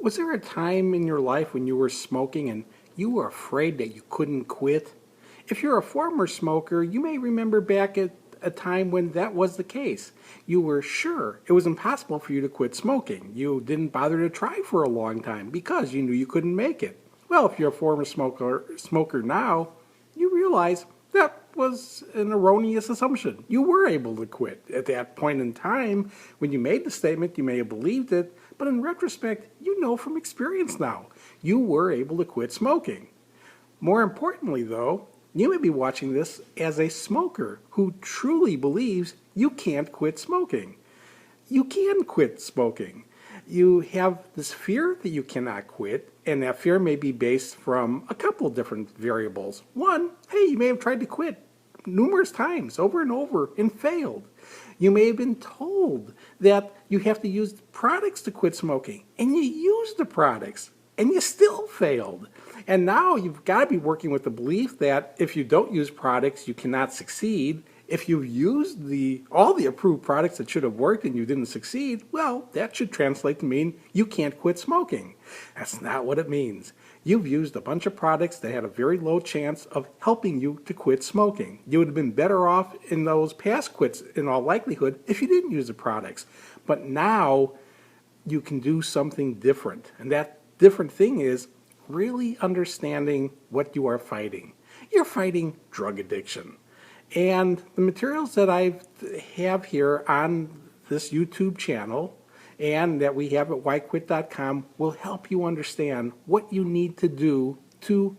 Was there a time in your life when you were smoking and you were afraid that you couldn't quit? If you're a former smoker, you may remember back at a time when that was the case. You were sure it was impossible for you to quit smoking. You didn't bother to try for a long time because you knew you couldn't make it. Well, if you're a former smoker now, you realize that was an erroneous assumption. You were able to quit. At that point in time, when you made the statement, you may have believed it, but in retrospect, you know from experience now, you were able to quit smoking. More importantly, though, you may be watching this as a smoker who truly believes you can't quit smoking. You can quit smoking. You have this fear that you cannot quit, and that fear may be based from a couple different variables. One, hey, you may have tried to quit numerous times, over and over, and failed. You may have been told that you have to use products to quit smoking, and you used the products, and you still failed. And now you've got to be working with the belief that if you don't use products, you cannot succeed. If you've used all the approved products that should have worked and you didn't succeed, well, that should translate to mean you can't quit smoking. That's not what it means. You've used a bunch of products that had a very low chance of helping you to quit smoking. You would have been better off in those past quits in all likelihood if you didn't use the products. But now you can do something different. And that different thing is really understanding what you are fighting. You're fighting drug addiction. And the materials that I have here on this YouTube channel and that we have at whyquit.com will help you understand what you need to do to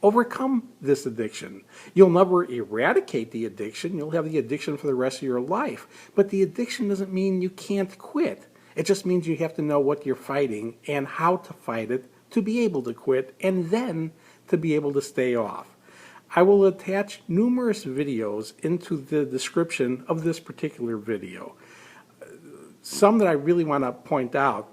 overcome this addiction. You'll never eradicate the addiction. You'll have the addiction for the rest of your life. But the addiction doesn't mean you can't quit. It just means you have to know what you're fighting and how to fight it to be able to quit and then to be able to stay off. I will attach numerous videos into the description of this particular video. Some that I really want to point out,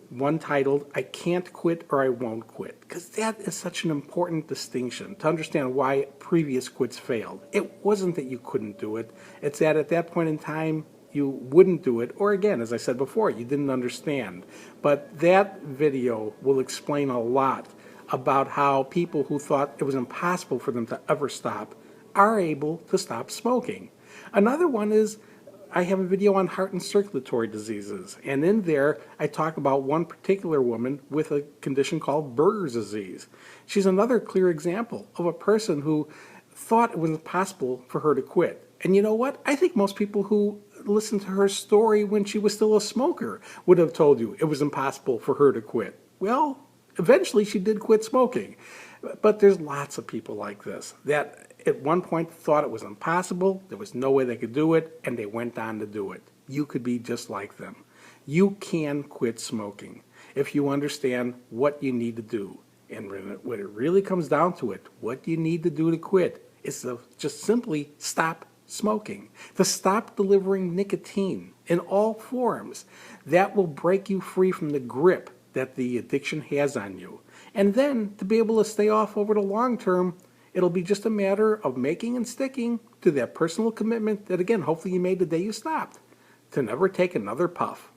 one titled, I Can't Quit or I Won't Quit, because that is such an important distinction to understand why previous quits failed. It wasn't that you couldn't do it, it's that at that point in time you wouldn't do it, or again, as I said before, you didn't understand. But that video will explain a lot about how people who thought it was impossible for them to ever stop are able to stop smoking. Another one is I have a video on heart and circulatory diseases, and in there I talk about one particular woman with a condition called Berger's disease. She's another clear example of a person who thought it was impossible for her to quit. And you know what? I think most people who listened to her story when she was still a smoker would have told you it was impossible for her to quit. Well, eventually she did quit smoking. But there's lots of people like this that at one point thought it was impossible, there was no way they could do it, and they went on to do it. You could be just like them. You can quit smoking if you understand what you need to do. And when it really comes down to it, what you need to do to quit is to just simply stop smoking, to stop delivering nicotine in all forms. That will break you free from the grip that the addiction has on you. And then to be able to stay off over the long term, it'll be just a matter of making and sticking to that personal commitment that, again, hopefully you made the day you stopped, to never take another puff.